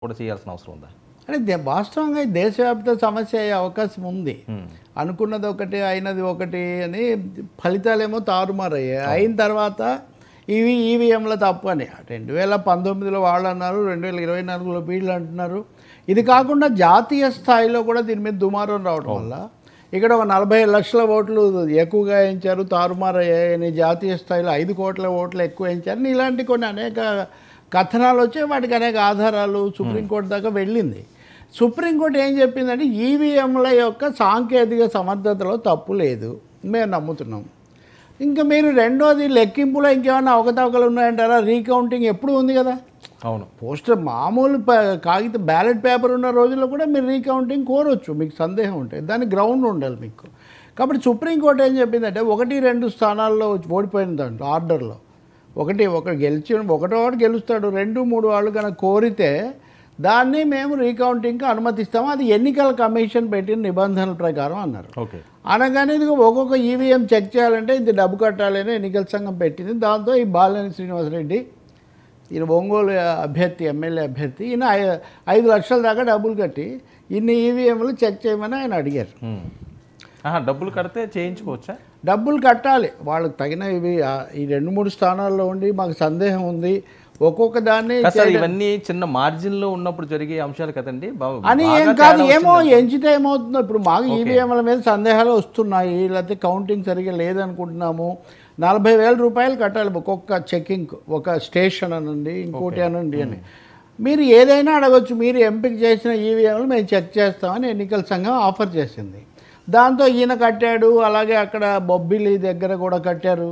కూడా చేయాల్సిన అవసరం ఉందా? అంటే వాస్తవంగా దేశవ్యాప్త సమస్య అయ్యే అవకాశం ఉంది. అనుకున్నది ఒకటి అయినది ఒకటి అని ఫలితాలేమో తారుమారయ్యాయి. అయిన తర్వాత ఈవీఎంల తప్పు అని 2019లో వాళ్ళు అన్నారు, 2024లో వీళ్ళు అంటున్నారు. ఇది కాకుండా జాతీయ స్థాయిలో కూడా దీని మీద దుమారం రావడం వల్ల ఇక్కడ ఒక 47 లక్షల ఓట్లు ఎక్కువగా వేయించారు, తారుమారయ్యాయని, జాతీయ స్థాయిలో 5 కోట్ల ఓట్లు ఎక్కువ వేయించారని ఇలాంటి కొన్ని అనేక కథనాలు వచ్చాయి. వాటికి అనేక ఆధారాలు సుప్రీంకోర్టు దాకా వెళ్ళింది. సుప్రీంకోర్టు ఏం చెప్పిందంటే ఈవీఎంల యొక్క సాంకేతిక సమర్థతలో తప్పు లేదు, మేము నమ్ముతున్నాం. ఇంకా మీరు రెండోది లెక్కింపులో ఇంకేమైనా అవకతవకలు ఉన్నాయంటారా? రీకౌంటింగ్ ఎప్పుడు ఉంది కదా. అవును, పోస్టర్ మామూలు కాగితం బ్యాలెట్ పేపర్ ఉన్న రోజుల్లో కూడా మీరు రీకౌంటింగ్ కోరొచ్చు మీకు సందేహం ఉంటే, దానికి గ్రౌండ్ ఉండాలి మీకు. కాబట్టి సుప్రీంకోర్టు ఏం చెప్పిందంటే 1-2 స్థానాల్లో ఓడిపోయిన దాంట్లో ఆర్డర్లో ఒకటి గెలిచి ఒకటో గెలుస్తాడు, 2-3 వాళ్ళు కనుక కోరితే దాన్ని మేము రీకౌంటింగ్కి అనుమతిస్తాము, అది ఎన్నికల కమిషన్ పెట్టిన నిబంధనల ప్రకారం అన్నారు. ఓకే. అనగానే ఇది ఒక్కొక్క ఈవీఎం చెక్ చేయాలంటే ఇది డబ్బు కట్టాలని ఎన్నికల సంఘం పెట్టింది. దాంతో ఈ బాలినేని శ్రీనివాసరెడ్డి ఈయన ఒంగోలు అభ్యర్థి, ఎమ్మెల్యే అభ్యర్థి, ఈయన 5 లక్షల దాకా డబ్బులు కట్టి ఇన్ని ఈవీఎంలు చెక్ చేయమని ఆయన అడిగారు. డబ్బులు కడితే చేయించుకోవచ్చా? డబ్బులు కట్టాలి, వాళ్ళకి తగిన ఇవి ఈ 2-3 స్థానాల్లో ఉండి మాకు సందేహం ఉంది ఒక్కొక్క దాన్ని. ఇవన్నీ చిన్న మార్జిన్లో ఉన్నప్పుడు జరిగే అంశాలు కదండి అని ఏం కాదు, ఏమో ఎంచితే ఏమవుతుందో. ఇప్పుడు మాకు ఈవీఎంల మీద సందేహాలు వస్తున్నాయి, లేకపోతే కౌంటింగ్ సరిగ్గా లేదనుకుంటున్నాము, 40,000 రూపాయలు కట్టాలి ఒక్కొక్క చెక్కింగ్, ఒక స్టేషన్ అనండి ఇంకోటి అనండి అని. మీరు ఏదైనా అడగచ్చు, మీరు ఎంపిక చేసిన ఈవీఎంలు మేము చెక్ చేస్తామని ఎన్నికల సంఘం ఆఫర్ చేసింది. దాంతో ఈయన కట్టాడు, అలాగే అక్కడ బొబ్బిలి దగ్గర కూడా కట్టారు,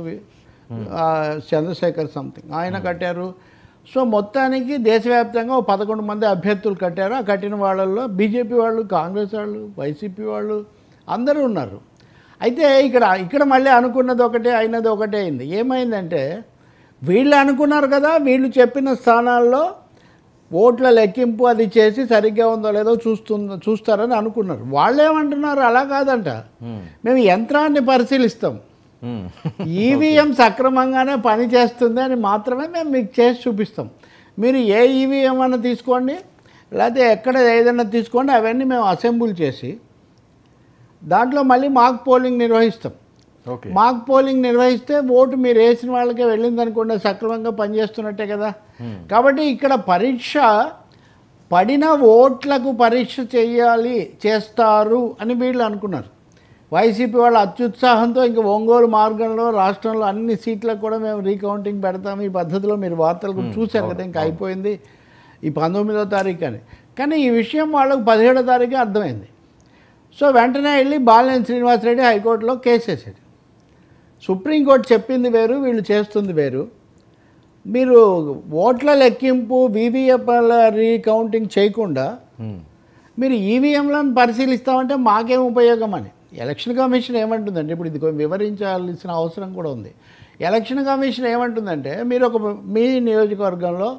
చంద్రశేఖర్ సంథింగ్ ఆయన కట్టారు. సో మొత్తానికి దేశవ్యాప్తంగా 11 మంది అభ్యర్థులు కట్టారు. ఆ కట్టిన వాళ్ళల్లో బీజేపీ వాళ్ళు, కాంగ్రెస్ వాళ్ళు, వైసీపీ వాళ్ళు అందరూ ఉన్నారు. అయితే ఇక్కడ మళ్ళీ అనుకున్నది ఒకటే అయినది ఒకటే అయింది. ఏమైందంటే వీళ్ళు అనుకున్నారు కదా, వీళ్ళు చెప్పిన స్థానాల్లో ఓట్ల లెక్కింపు అది చేసి సరిగ్గా ఉందో లేదో చూస్తారని అనుకున్నారు. వాళ్ళు ఏమంటున్నారు, అలా కాదంట, మేము యంత్రాన్ని పరిశీలిస్తాం, ఈవీఎం సక్రమంగానే పనిచేస్తుంది అని మాత్రమే మేము మీకు చేసి చూపిస్తాం. మీరు ఏ ఈవీఎం అన్నా తీసుకోండి, లేకపోతే ఎక్కడ ఏదైనా తీసుకోండి, అవన్నీ మేము అసెంబుల్ చేసి దాంట్లో మళ్ళీ మాక్ పోలింగ్ నిర్వహిస్తాం. మాక్ పోలింగ్ నిర్వహిస్తే ఓటు మీరు వేసిన వాళ్ళకే వెళ్ళింది అనుకోండి, సక్రమంగా పనిచేస్తున్నట్టే కదా. కాబట్టి ఇక్కడ పరీక్ష పడిన ఓట్లకు పరీక్ష చేస్తారు అని వీళ్ళు అనుకున్నారు. వైసీపీ వాళ్ళు అత్యుత్సాహంతో ఇంకా ఒంగోలు మార్గంలో రాష్ట్రంలో అన్ని సీట్లకు కూడా మేము రీకౌంటింగ్ పెడతాము ఈ పద్ధతిలో, మీరు వార్తలు కూడా చూశారు కదా, ఇంకా అయిపోయింది ఈ 19వ తారీఖు అని. కానీ ఈ విషయం వాళ్ళకు 17వ తారీఖు అర్థమైంది. సో వెంటనే వెళ్ళి బాలినేని శ్రీనివాసరెడ్డి హైకోర్టులో కేసు వేసాడు. సుప్రీంకోర్టు చెప్పింది వేరు, వీళ్ళు చేస్తుంది వేరు. మీరు ఓట్ల లెక్కింపు వీవీఎంల రీకౌంటింగ్ చేయకుండా మీరు ఈవీఎంలను పరిశీలిస్తామంటే మాకేం ఉపయోగం అని ఎలక్షన్ కమిషన్ ఏమంటుందంటే, ఇప్పుడు ఇది వివరించాల్సిన అవసరం కూడా ఉంది. ఎలక్షన్ కమిషన్ ఏమంటుందంటే, మీరు మీ నియోజకవర్గంలో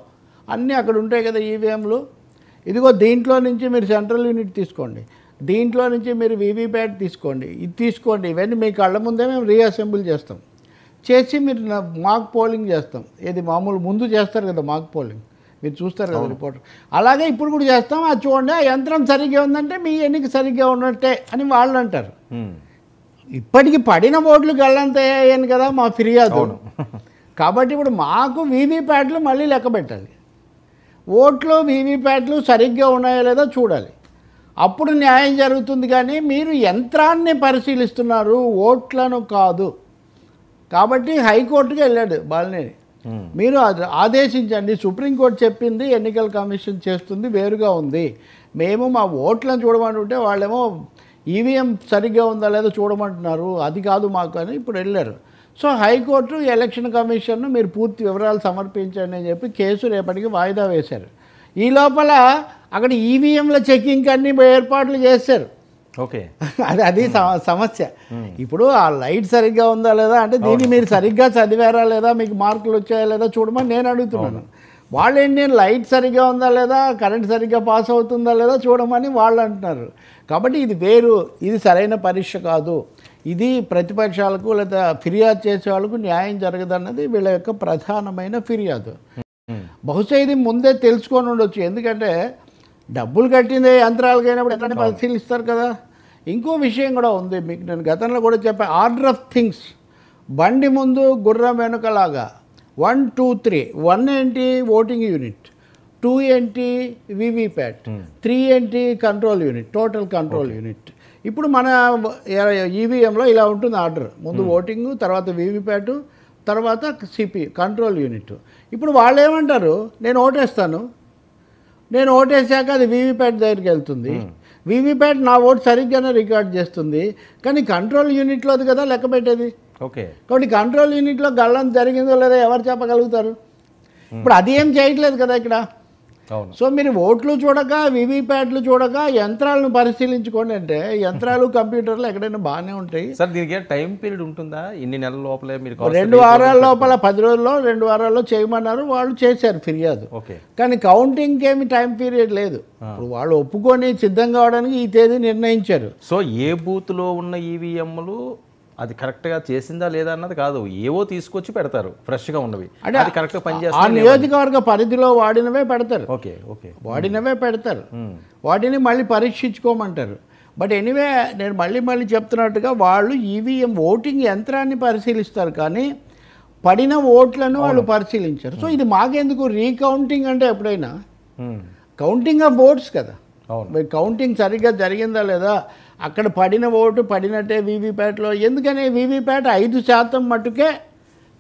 అన్నీ అక్కడ ఉంటాయి కదా ఈవీఎంలు, ఇదిగో దీంట్లో నుంచి మీరు సెంట్రల్ యూనిట్ తీసుకోండి, దీంట్లో నుంచి మీరు వీవీప్యాట్ తీసుకోండి, ఇది తీసుకోండి, ఇవన్నీ మీ కళ్ళ ముందే మేము రీఅసెంబుల్ చేస్తాం, చేసి మీరు మాక్ పోలింగ్ చేస్తాం. ఇది మామూలు ముందు చేస్తారు కదా మాక్ పోలింగ్, మీరు చూస్తారు కదా రిపోర్టర్, అలాగే ఇప్పుడు కూడా చేస్తాం, అది చూడండి ఆ యంత్రం సరిగ్గా ఉందంటే మీ ఎన్నిక సరిగ్గా ఉన్నట్టే అని వాళ్ళు అంటారు. ఇప్పటికి పడిన ఓట్లు గల్లంతయ్యాయని కదా మా ఫిర్యాదు. కాబట్టి ఇప్పుడు మాకు వీవీప్యాట్లు మళ్ళీ లెక్క పెట్టాలి, ఓట్లు వీవీప్యాట్లు సరిగ్గా ఉన్నాయో లేదో చూడాలి, అప్పుడు న్యాయం జరుగుతుంది. కానీ మీరు యంత్రాన్ని పరిశీలిస్తున్నారు, ఓట్లను కాదు. కాబట్టి హైకోర్టుకి వెళ్ళాడు బాలినేని, మీరు ఆదేశించండి, సుప్రీంకోర్టు చెప్పింది ఎన్నికల కమిషన్ చేస్తుంది వేరుగా ఉంది, మేము మా ఓట్లను చూడమంటుంటే వాళ్ళేమో ఈవీఎం సరిగ్గా ఉందా లేదో చూడమంటున్నారు, అది కాదు మాకు అని ఇప్పుడు వెళ్ళారు. సో హైకోర్టు ఎలక్షన్ కమిషన్ను మీరు పూర్తి వివరాలు సమర్పించండి అని చెప్పి కేసు రేపటికి వాయిదా వేశారు. ఈ లోపల అక్కడ ఈవీఎంల చెకింగ్ అన్ని ఏర్పాట్లు చేశారు. ఓకే, అది సమస్య. ఇప్పుడు ఆ లైట్ సరిగ్గా ఉందా లేదా అంటే దీన్ని మీరు సరిగ్గా చదివారా లేదా, మీకు మార్కులు వచ్చాయా లేదా చూడమని నేను అడుగుతున్నాను. వాళ్ళు ఏంటి, లైట్ సరిగ్గా ఉందా లేదా, కరెంట్ సరిగ్గా పాస్ అవుతుందా లేదా చూడమని వాళ్ళు అంటున్నారు. కాబట్టి ఇది వేరు, ఇది సరైన పరీక్ష కాదు, ఇది ప్రతిపక్షాలకు లేదా ఫిర్యాదు చేసే వాళ్ళకు న్యాయం జరగదన్నది వీళ్ళ యొక్క ప్రధానమైన ఫిర్యాదు. బహుశా ఇది ముందే తెలుసుకొని ఉండొచ్చు. ఎందుకంటే డబ్బులు కట్టిందే యంత్రాలకైనప్పుడు ఎట్లా పరిశీలిస్తారు కదా. ఇంకో విషయం కూడా ఉంది, మీకు నేను గతంలో కూడా చెప్పా, ఆర్డర్ ఆఫ్ థింగ్స్. బండి ముందు గుర్రం వెనుకలాగా 1 2 3. 1 ఏంటి ఓటింగ్ యూనిట్, 2 ఏంటి వీవీప్యాట్, 3 ఏంటి control unit, total control unit. ఇప్పుడు మన ఈవీఎంలో ఇలా ఉంటుంది ఆర్డర్, ముందు ఓటింగు, తర్వాత వీవీప్యాట్, తర్వాత సిపి కంట్రోల్ యూనిట్. ఇప్పుడు వాళ్ళు ఏమంటారు, నేను ఓటేస్తాను, నేను ఓటేసాక అది వీవీప్యాట్ దగ్గరికి వెళ్తుంది, వీవీప్యాట్ నా ఓటు సరిగ్గానే రికార్డ్ చేస్తుంది, కానీ కంట్రోల్ యూనిట్లోది కదా లెక్క పెట్టేది. ఓకే, కాబట్టి కంట్రోల్ యూనిట్లో గల్లం జరిగిందో లేదో ఎవరు చెప్పగలుగుతారు? ఇప్పుడు అది ఏం చేయట్లేదు కదా ఇక్కడ. సో మీరు ఓట్లు చూడక, వీవీప్యాట్లు చూడక యంత్రాలను పరిశీలించుకోండి అంటే, యంత్రాలు కంప్యూటర్లు ఎక్కడైనా బాగానే ఉంటాయి సార్. దీనికి టైం పీరియడ్ ఉంటుందా? ఇన్ని నెలల లోపలే మీరు 2 వారాల లోపల, 10 రోజుల్లో 2 వారాల్లో చేయమన్నారు, వాళ్ళు చేశారు ఫిర్యాదు. ఓకే, కానీ కౌంటింగ్కి ఏమి టైం పీరియడ్ లేదు. ఇప్పుడు వాళ్ళు ఒప్పుకొని సిద్ధం కావడానికి ఈ తేదీ నిర్ణయించారు. సో ఏ బూత్లో ఉన్న ఈవీఎంలు అది కరెక్ట్గా చేసిందా లేదా అన్నది కాదు, ఏవో తీసుకొచ్చి పెడతారు ఫ్రెష్గా ఉన్నవి, అంటే అది కరెక్ట్గా ఆ పనిచేస్తారు. నియోజకవర్గ పరిధిలో వాడినవే పెడతారు. ఓకే ఓకే, వాడినవే పెడతారు, వాటిని మళ్ళీ పరీక్షించుకోమంటారు. బట్ ఎనీవే, నేను మళ్ళీ చెప్తున్నట్టుగా వాళ్ళు ఈవీఎం ఓటింగ్ యంత్రాన్ని పరిశీలిస్తారు, కానీ పడిన ఓట్లను వాళ్ళు పరిశీలించారు. సో ఇది మాకెందుకు, రీకౌంటింగ్ అంటే ఎప్పుడైనా కౌంటింగ్ ఆఫ్ ఓట్స్ కదా. కౌంటింగ్ సరిగ్గా జరిగిందా లేదా, అక్కడ పడిన ఓటు పడినట్టే వీవీప్యాట్లో. ఎందుకని వీవీప్యాట్ 5% మట్టుకే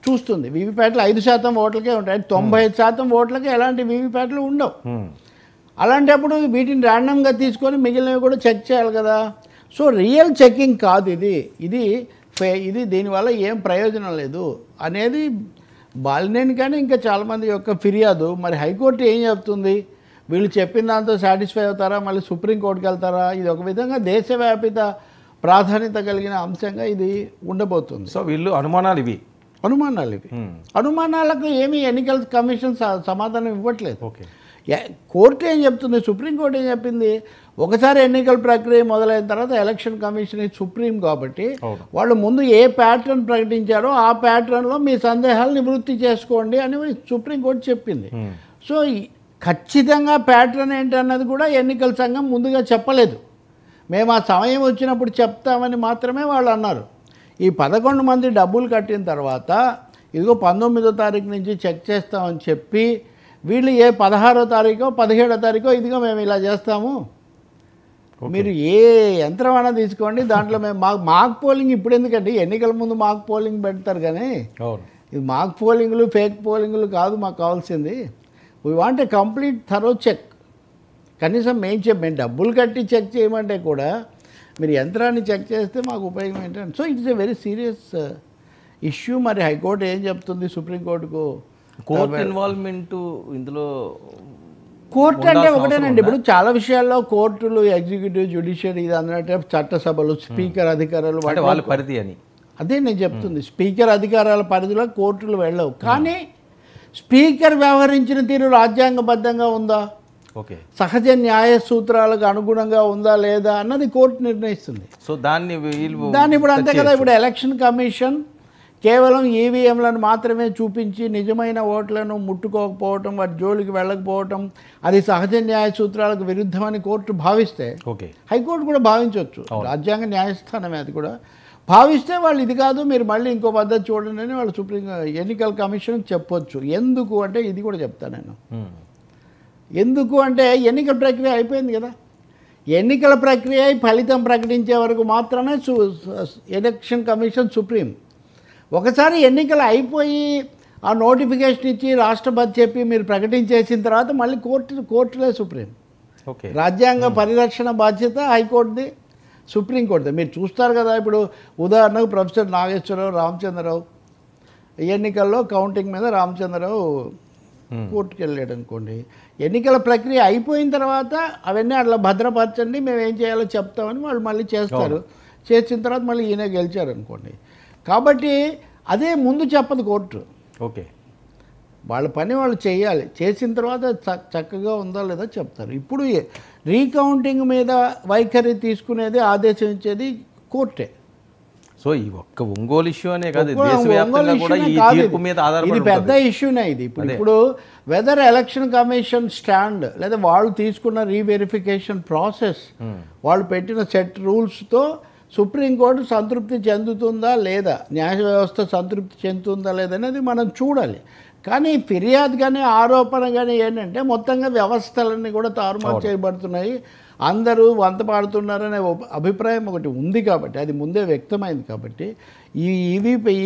చూస్తుంది. వీవీప్యాట్లు 5% ఓట్లకే ఉంటాయి, 95% ఓట్లకే ఎలాంటి వీవీప్యాట్లు ఉండవు. అలాంటప్పుడు వీటిని ర్యాండమ్గా తీసుకొని మిగిలినవి కూడా చెక్ చేయాలి కదా. సో రియల్ చెకింగ్ కాదు ఇది దీనివల్ల ఏం ప్రయోజనం లేదు అనేది బాలినేని కానీ ఇంకా చాలామంది యొక్క ఫిర్యాదు. మరి హైకోర్టు ఏం చెప్తుంది, వీళ్ళు చెప్పిన దాంతో సాటిస్ఫై అవుతారా, మళ్ళీ సుప్రీంకోర్టుకి వెళ్తారా? ఇది ఒక విధంగా దేశవ్యాపిత ప్రాధాన్యత కలిగిన అంశంగా ఇది ఉండబోతుంది. సో వీళ్ళు అనుమానాలు ఇవి. అనుమానాలకు ఏమీ ఎన్నికల కమిషన్ సమాధానం ఇవ్వట్లేదు. ఓకే, కోర్టు ఏం చెప్తుంది, సుప్రీంకోర్టు ఏం చెప్పింది, ఒకసారి ఎన్నికల ప్రక్రియ మొదలైన తర్వాత ఎలక్షన్ కమిషన్ సుప్రీం కాబట్టి వాళ్ళు ముందు ఏ ప్యాటర్న్ ప్రకటించారో ఆ ప్యాటర్న్లో మీ సందేహాలు నివృత్తి చేసుకోండి అని సుప్రీంకోర్టు చెప్పింది. సో ఖచ్చితంగా ప్యాటర్న్ ఏంటన్నది కూడా ఎన్నికల సంఘం ముందుగా చెప్పలేదు. మేము ఆ సమయం వచ్చినప్పుడు చెప్తామని మాత్రమే వాళ్ళు అన్నారు. ఈ 11 మంది డబ్బులు కట్టిన తర్వాత ఇదిగో 19వ తారీఖు నుంచి చెక్ చేస్తామని చెప్పి, వీళ్ళు ఏ 16వ తారీఖో 17వ తారీఖో ఇదిగో మేము ఇలా చేస్తాము, మీరు ఏ యంత్రం అయినా తీసుకోండి, దాంట్లో మేము మాక్ పోలింగ్ ఇప్పుడు ఎందుకండి, ఎన్నికల ముందు మాక్ పోలింగ్ పెడతారు, కానీ ఇది మాక్ పోలింగ్లు ఫేక్ పోలింగ్లు కాదు మాకు కావాల్సింది. We want a complete thorough check. కనీసం మేము డబ్బులు కట్టి చెక్ చేయమంటే కూడా మీరు యంత్రాన్ని చెక్ చేస్తే మాకు ఉపయోగం ఏంటంటే, so it's a very serious issue. మరి హైకోర్టు ఏం చెప్తుంది సుప్రీంకోర్టుకు? కోర్టు ఇన్వాల్వ్మెంట్ ఇందులో, కోర్టు అంటే ఒకటేనండి. ఇప్పుడు చాలా విషయాల్లో కోర్టులు, ఎగ్జిక్యూటివ్, జ్యుడిషియరీ ఇది అన్నట్టు చట్టసభలు, స్పీకర్ అధికారాలు వాళ్ళ పరిధి అని, అదే నేను చెప్తుంది. స్పీకర్ అధికారాల పరిధిలో కోర్టులు వెళ్ళవు, కానీ స్పీకర్ వ్యవహరించిన తీరు రాజ్యాంగబద్ధంగా ఉందా, సహజ న్యాయ సూత్రాలకు అనుగుణంగా ఉందా లేదా అన్నది కోర్టు నిర్ణయిస్తుంది. సో దాన్ని ఇప్పుడు అంతే కదా. ఇప్పుడు ఎలక్షన్ కమిషన్ కేవలం ఈవీఎంలను మాత్రమే చూపించి నిజమైన ఓట్లను ముట్టుకోకపోవటం, వాటి జోలికి వెళ్ళకపోవటం, అది సహజ న్యాయ సూత్రాలకు విరుద్ధమని కోర్టు భావిస్తే, హైకోర్టు కూడా భావించవచ్చు, రాజ్యాంగ న్యాయస్థానమే అది కూడా భావిస్తే, వాళ్ళు ఇది కాదు మీరు మళ్ళీ ఇంకో పద్ధతి చూడండి అని వాళ్ళు ఎన్నికల కమిషన్కి చెప్పొచ్చు. ఎందుకు అంటే ఇది కూడా చెప్తాను నేను. ఎందుకు అంటే ఎన్నికల ప్రక్రియ అయిపోయింది కదా. ఎన్నికల ప్రక్రియ ఫలితం ప్రకటించే వరకు మాత్రమే ఎలక్షన్ కమిషన్ సుప్రీం. ఒకసారి ఎన్నికలు అయిపోయి ఆ నోటిఫికేషన్ ఇచ్చి రాష్ట్రపతి చెప్పి మీరు ప్రకటించేసిన తర్వాత మళ్ళీ కోర్టులే సుప్రీం. రాజ్యాంగ పరిరక్షణ బాధ్యత హైకోర్టుది, సుప్రీంకోర్టుది. మీరు చూస్తారు కదా, ఇప్పుడు ఉదాహరణకు ప్రొఫెసర్ నాగేశ్వరరావు, రామచంద్రరావు ఎన్నికల్లో కౌంటింగ్ మీద రామచంద్రరావు కోర్టుకు వెళ్ళాడు అనుకోండి, ఎన్నికల ప్రక్రియ అయిపోయిన తర్వాత అవన్నీ అట్లా భద్రపరచండి, మేము ఏం చేయాలో చెప్తామని వాళ్ళు మళ్ళీ చేస్తారు. చేసిన తర్వాత మళ్ళీ ఈయన గెలిచారు అనుకోండి. కాబట్టి అదే ముందు చెప్పదు కోర్టు. వాళ్ళ పని వాళ్ళు చేయాలి, చేసిన తర్వాత చక్కగా ఉందా లేదా చెప్తారు. ఇప్పుడు రీకౌంటింగ్ మీద వైఖరి తీసుకునేది, ఆదేశించేది కోర్టే. సో ఈ ఒక్క ఒంగోలు ఇష్యూ అనే కాదు, ఒంగోలు దేశవ్యాప్తంగా కూడా ఈ ఇష్యూనే తీర్పు కాదు మీద ఇది ఆధారపడి పెద్ద ఇష్యూనే ఇది. ఇప్పుడు వెదర్ ఎలక్షన్ కమిషన్ స్టాండ్ లేదా వాళ్ళు తీసుకున్న రీవెరిఫికేషన్ ప్రాసెస్ వాళ్ళు పెట్టిన సెట్ రూల్స్తో సుప్రీంకోర్టు సంతృప్తి చెందుతుందా లేదా, న్యాయ వ్యవస్థ సంతృప్తి చెందుతుందా లేదనేది మనం చూడాలి. కానీ ఫిర్యాదు కానీ ఆరోపణ కానీ ఏంటంటే మొత్తంగా వ్యవస్థలన్నీ కూడా తారుమారు చేయబడుతున్నాయి, అందరూ వంత పాడుతున్నారనే అభిప్రాయం ఒకటి ఉంది కాబట్టి, అది ముందే వ్యక్తమైంది కాబట్టి ఈ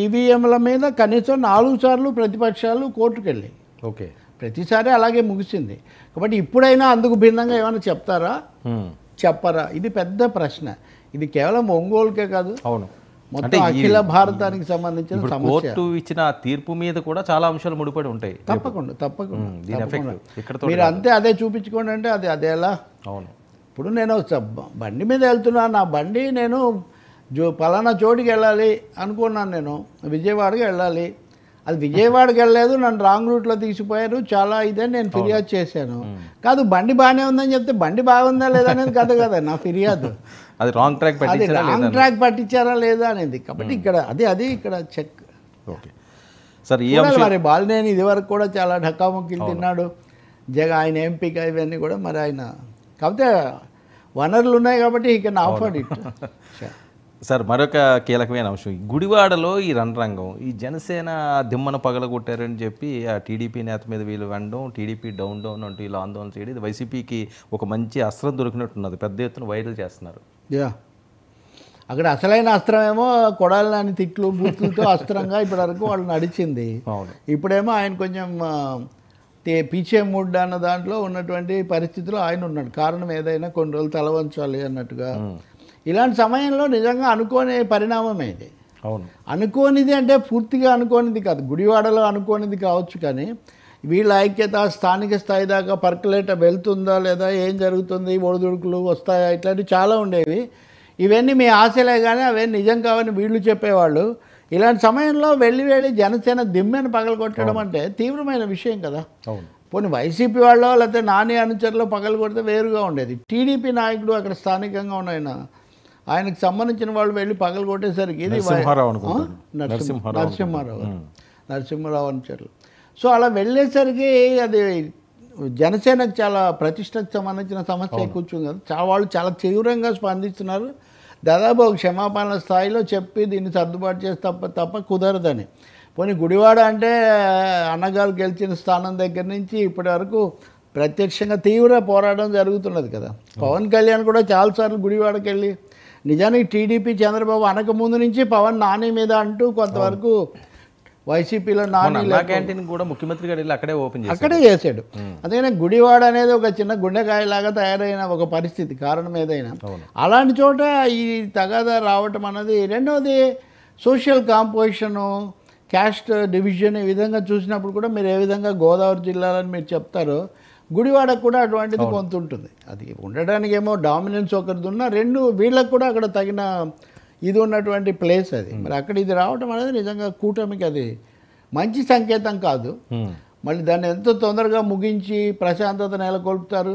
ఈవీఎంల మీద కనీసం 4 సార్లు ప్రతిపక్షాలు కోర్టుకు వెళ్ళాయి. ఓకే, ప్రతిసారి అలాగే ముగిసింది. కాబట్టి ఇప్పుడైనా అందుకు భిన్నంగా ఏమైనా చెప్తారా, చెప్పరా, ఇది పెద్ద ప్రశ్న. ఇది కేవలం ఒంగోలుకే కాదు, అవును, మొత్తం అఖిల భారతానికి సంబంధించిన సమస్య. కోర్టు ఇచ్చిన తీర్పు మీద కూడా చాలా అంశాలు ముడిపడి ఉంటాయి. తప్పకుండా తప్పకుండా దీని ఎఫెక్ట్ ఇక్కడ మీరు అంతే అదే చూపించుకోండి అంటే అది ఎలా. అవును, ఇప్పుడు నేను బండి మీద వెళ్తున్నాను, నా బండి నేను పలానా చోటికి వెళ్ళాలి అనుకున్నాను, నేను విజయవాడకి వెళ్ళాలి, అది విజయవాడకి వెళ్ళలేదు, నన్ను రాంగ్ రూట్లో తీసిపోయారు, చాలా ఇదని నేను ఫిర్యాదు చేశాను. కాదు బండి బాగానే ఉందని చెప్తే బండి బాగుందా లేదా అనేది కదా నా ఫిర్యాదు, అది రాంగ్ ట్రాక్ అది రాంగ్ ట్రాక్ పట్టించారా లేదా అనేది. కాబట్టి ఇక్కడ అది ఇక్కడ చెక్. ఓకే సార్, ఈ మరి బాలినేని ఇదివరకు కూడా చాలా ఢక్కాముక్కీలు తిన్నాడు, ఆయన ఎంపిక ఇవన్నీ కూడా మరి ఆయన, కాకపోతే వనరులు ఉన్నాయి కాబట్టి ఈ కెన్ ఆఫర్డ్ ఇట్. సార్ మరొక కీలకమైన అంశం, గుడివాడలో ఈ రణరంగం, ఈ జనసేన దిమ్మను పగలగొట్టారని చెప్పి ఆ టీడీపీ నేత మీద వీళ్ళు వెండడం, టీడీపీ డౌన్ అంటూ ఇలా ఆందోళన చేయడం, ఇది వైసీపీకి ఒక మంచి అస్త్రం దొరికినట్టున్నది, పెద్ద ఎత్తున వైరల్ చేస్తున్నారు. అక్కడ అసలైన అస్త్రమేమో కొడాలని తిట్లు బూతులతో అస్త్రంగా ఇప్పటివరకు వాళ్ళు నడిచింది. ఇప్పుడేమో ఆయన కొంచెం పీచే ముడ్ అన్న దాంట్లో ఉన్నటువంటి పరిస్థితిలో ఆయన ఉన్నాడు, కారణం ఏదైనా కొన్ని రోజులు తలవంచాలి అన్నట్టుగా. ఇలాంటి సమయంలో నిజంగా అనుకోని పరిణామమే ఇది. అవును, అనుకోనిది అంటే పూర్తిగా అనుకోనిది కాదు, గుడివాడలో అనుకోనిది కావచ్చు, కానీ వీళ్ళ ఐక్యత స్థానిక స్థాయి దాకా పర్కులేట వెళ్తుందా లేదా, ఏం జరుగుతుంది, ఒడిదుడుకులు వస్తాయా, ఇట్లాంటివి చాలా ఉండేవి. ఇవన్నీ మీ ఆశలే కానీ అవన్నీ నిజం కావని వీళ్ళు చెప్పేవాళ్ళు. ఇలాంటి సమయంలో వెళ్ళి జనసేన దిమ్మెను పగలగొట్టడం అంటే తీవ్రమైన విషయం కదా. పోనీ వైసీపీ వాళ్ళు లేకపోతే నాని అనుచరులు పగలగొడితే వేరుగా ఉండేది. టీడీపీ నాయకుడు అక్కడ స్థానికంగా ఉన్న ఆయనకు సంబంధించిన వాళ్ళు వెళ్ళి పగలగొట్టేసరికి ఇది నరసింహారావు అనుచరులు. సో అలా వెళ్ళేసరికి అది జనసేనకు చాలా ప్రతిష్టకు సంబంధించిన సమస్య కూర్చుంది కదా. వాళ్ళు చాలా తీవ్రంగా స్పందిస్తున్నారు. దాదాపు ఒక క్షమాపణల స్థాయిలో చెప్పి దీన్ని సర్దుబాటు చేసి తప్ప కుదరదని. పోనీ గుడివాడ అంటే అన్నగారు గెలిచిన స్థానం దగ్గర నుంచి ఇప్పటి వరకు ప్రత్యక్షంగా తీవ్ర పోరాటం జరుగుతున్నది కదా. పవన్ కళ్యాణ్ కూడా చాలాసార్లు గుడివాడకి వెళ్ళి, నిజానికి టీడీపీ చంద్రబాబు అనక ముందు నుంచి పవన్ నాని మీద అంటూ కొంతవరకు వైసీపీలో నాని క్యాంటీన్ కూడా ముఖ్యమంత్రి గారు వెళ్ళి అక్కడే చేశాడు. అందుకనే గుడివాడ అనేది ఒక చిన్న గుండెకాయలాగా తయారైన ఒక పరిస్థితి, కారణం ఏదైనా. అలాంటి చోట ఈ తగాదా రావటం అన్నది. రెండవది సోషల్ కాంపోజిషను, క్యాస్ట్ డివిజన్, ఈ విధంగా చూసినప్పుడు కూడా మీరు ఏ విధంగా గోదావరి జిల్లాలని మీరు చెప్తారో గుడివాడకు కూడా అటువంటిది కొంత ఉంటుంది. అది ఉండడానికి ఏమో డామినెన్స్ ఒకరిది ఉన్న, రెండు వీళ్ళకు కూడా అక్కడ తగిన ఇది ఉన్నటువంటి ప్లేస్ అది. మరి అక్కడ ఇది రావడం అనేది నిజంగా కూటమికి అది మంచి సంకేతం కాదు. మళ్ళీ దాన్ని ఎంతో తొందరగా ముగించి ప్రశాంతత నెలకొల్పుతారు.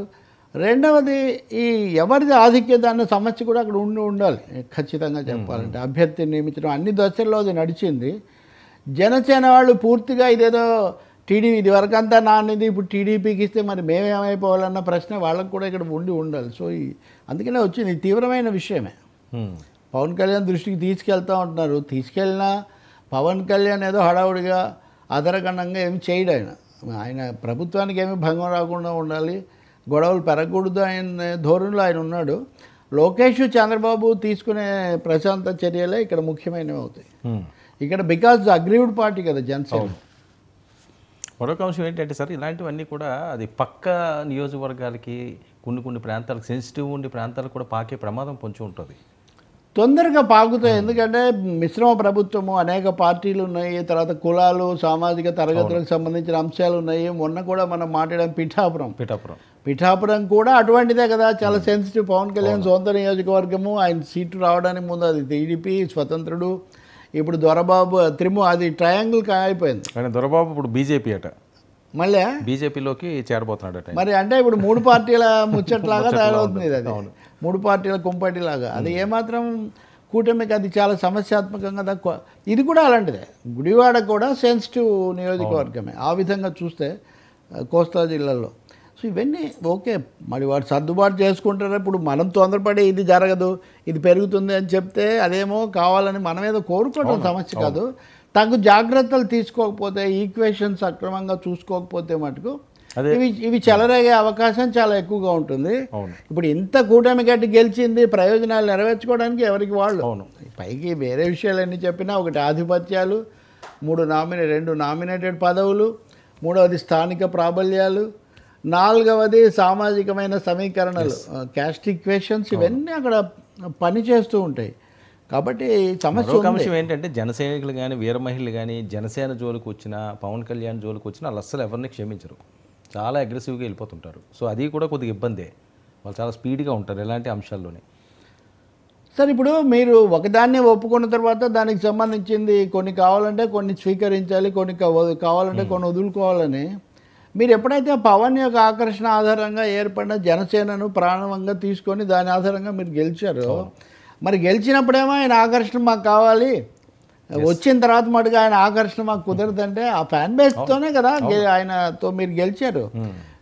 రెండవది ఈ ఎవరిది ఆధిక్యత అన్న సమస్య కూడా అక్కడ ఉండాలి ఖచ్చితంగా చెప్పాలంటే. అభ్యర్థిని నియమించడం అన్ని దశల్లో అది నడిచింది. జనసేన వాళ్ళు పూర్తిగా ఇదేదో టీడీపీ ఇది వరకంతా నానిది ఇప్పుడు టీడీపీకి ఇస్తే మరి మేమేమైపోవాలన్న ప్రశ్న వాళ్ళకు కూడా ఇక్కడ ఉండాలి. సో అందుకనే వచ్చింది, తీవ్రమైన విషయమే. పవన్ కళ్యాణ్ దృష్టికి తీసుకెళ్తూ ఉంటున్నారు. తీసుకెళ్ళినా పవన్ కళ్యాణ్ ఏదో హడావుడిగా అదరగండంగా ఏమి చేయడు. ఆయన ప్రభుత్వానికి ఏమి భంగం రాకుండా ఉండాలి, గొడవలు పెరగకూడదు ఆయన ధోరణిలో ఆయన ఉన్నాడు. లోకేష్ చంద్రబాబు తీసుకునే ప్రశాంత చర్యలే ఇక్కడ ముఖ్యమైనవి అవుతాయి. ఇక్కడ బికాజ్ అగ్రీవ్డ్ పార్టీ కదా జనసేన. మరొక అంశం ఏంటంటే సార్, ఇలాంటివన్నీ కూడా అది పక్క నియోజకవర్గాలకి కొన్ని ప్రాంతాలకు సెన్సిటివ్ ఉండే ప్రాంతాలకు కూడా పాకే ప్రమాదం పొంచి ఉంటుంది, తొందరగా పాకుతాయి. ఎందుకంటే మిశ్రమ ప్రభుత్వము, అనేక పార్టీలు ఉన్నాయి, తర్వాత కులాలు, సామాజిక తరగతులకు సంబంధించిన అంశాలు ఉన్నాయి. మొన్న కూడా మనం మాట్లాడాం పిఠాపురం కూడా అటువంటిదే కదా, చాలా సెన్సిటివ్. పవన్ కళ్యాణ్ సొంత నియోజకవర్గము, ఆయన సీటు రావడానికి ముందు అది టీడీపీ స్వతంత్రుడు, ఇప్పుడు దొరబాబు అది ట్రయాంగిల్ అయిపోయింది. దొరబాబు ఇప్పుడు బీజేపీ అట, మళ్ళీ బీజేపీలోకి చేరబోతున్నాడు. మరి అంటే ఇప్పుడు 3 పార్టీల ముచ్చట్లాగా తయారవుతుంది. అది 3 పార్టీల కుంపటిలాగా. అది ఏమాత్రం కూటమికి అది చాలా సమస్యాత్మకంగా ఇది కూడా అలాంటిదే. గుడివాడ కూడా సెన్సిటివ్ నియోజకవర్గమే ఆ విధంగా చూస్తే కోస్తా జిల్లాలో. సో ఇవన్నీ ఓకే, మరి వాడు సర్దుబాటు చేసుకుంటారు. ఇప్పుడు మనం తొందరపడి ఇది జరగదు, ఇది పెరుగుతుంది అని చెప్తే అదేమో కావాలని మనం ఏదో కోరుకోవడం సమస్య కాదు. తగు జాగ్రత్తలు తీసుకోకపోతే, ఈక్వేషన్స్ సక్రమంగా చూసుకోకపోతే మటుకు ఇవి చెలరేగే అవకాశం చాలా ఎక్కువగా ఉంటుంది. ఇప్పుడు ఇంత కూటమి గట్టి గెలిచింది, ప్రయోజనాలు నెరవేర్చుకోవడానికి ఎవరికి వాళ్ళు. పైకి వేరే విషయాలన్నీ చెప్పినా, ఒకటి ఆధిపత్యాలు, 2 నామినేటెడ్ పదవులు, 3వది స్థానిక ప్రాబల్యాలు, 4వది సామాజికమైన సమీకరణలు, క్యాస్ట్ ఈక్వేషన్స్, ఇవన్నీ అక్కడ పనిచేస్తూ ఉంటాయి. కాబట్టి సమస్య అంశం ఏంటంటే జనసైనికులు కానీ వీర మహిళలు కానీ జనసేన జోలికి వచ్చినా, పవన్ కళ్యాణ్ జోలికి వచ్చినా వాళ్ళు అస్సలు ఎవరిని క్షమించరు, చాలా అగ్రెసివ్గా వెళ్ళిపోతుంటారు. సో అది కూడా కొద్దిగా ఇబ్బందే, వాళ్ళు చాలా స్పీడ్గా ఉంటారు ఇలాంటి అంశాల్లోనే. సార్ ఇప్పుడు మీరు ఒకదాన్ని ఒప్పుకున్న తర్వాత దానికి సంబంధించింది కొన్ని కావాలంటే కొన్ని స్వీకరించాలి, కొన్ని కావాలంటే కొన్ని వదులుకోవాలని మీరు ఎప్పుడైతే పవన్ యొక్క ఆకర్షణ ఆధారంగా ఏర్పడిన జనసేనను ప్రాణవంగా తీసుకొని దాని ఆధారంగా మీరు గెలిచారు, మరి గెలిచినప్పుడేమో ఆయన ఆకర్షణ మాకు కావాలి, వచ్చిన తర్వాత మటుకు ఆయన ఆకర్షణ మాకు కుదరదంటే ఆ ఫ్యాన్ బేస్తోనే కదా ఆయనతో మీరు గెలిచారు.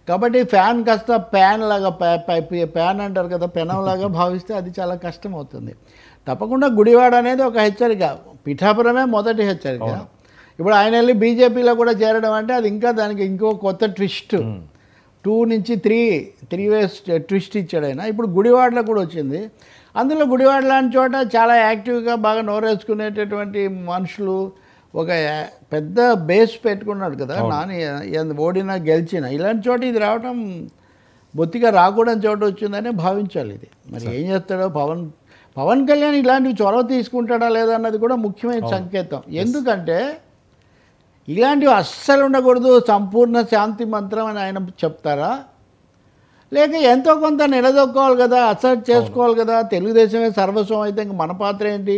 కాబట్టి ఫ్యాన్ కాస్త ప్యాన్ లాగా ప్యాన్ అంటారు కదా, పెనంలాగా భావిస్తే అది చాలా కష్టం అవుతుంది. తప్పకుండా గుడివాడ అనేది ఒక హెచ్చరిక, పిఠాపురమే మొదటి హెచ్చరిక. ఇప్పుడు ఆయన వెళ్ళి బీజేపీలో కూడా చేరడం అంటే అది ఇంకా దానికి ఇంకో కొత్త ట్విస్ట్, 2 నుంచి 3 వేస్ ట్విస్ట్ ఇచ్చాడు ఆయన. ఇప్పుడు గుడివాడలో కూడా వచ్చింది. అందులో గుడివాడ లాంటి చోట చాలా యాక్టివ్గా బాగా నోరేసుకునేటటువంటి మనుషులు, ఒక పెద్ద బేస్ పెట్టుకున్నాడు కదా నాని, ఓడినా గెలిచినా. ఇలాంటి చోట ఇది రావటం బొత్తిగా రాకూడని చోట వచ్చిందనే భావించాలి. ఇది మరి ఏం చేస్తాడో పవన్ కళ్యాణ్ ఇలాంటివి చొరవ తీసుకుంటాడా లేదా అన్నది కూడా ముఖ్యమైన సంకేతం. ఎందుకంటే ఇలాంటివి అస్సలు ఉండకూడదు, సంపూర్ణ శాంతి మంత్రం అని ఆయన చెప్తారా, లేక ఎంతో కొంత నిలదొక్కోవాలి కదా, అసెట్ చేసుకోవాలి కదా, తెలుగుదేశమే సర్వస్వం అయితే ఇంక మన పాత్ర ఏంటి,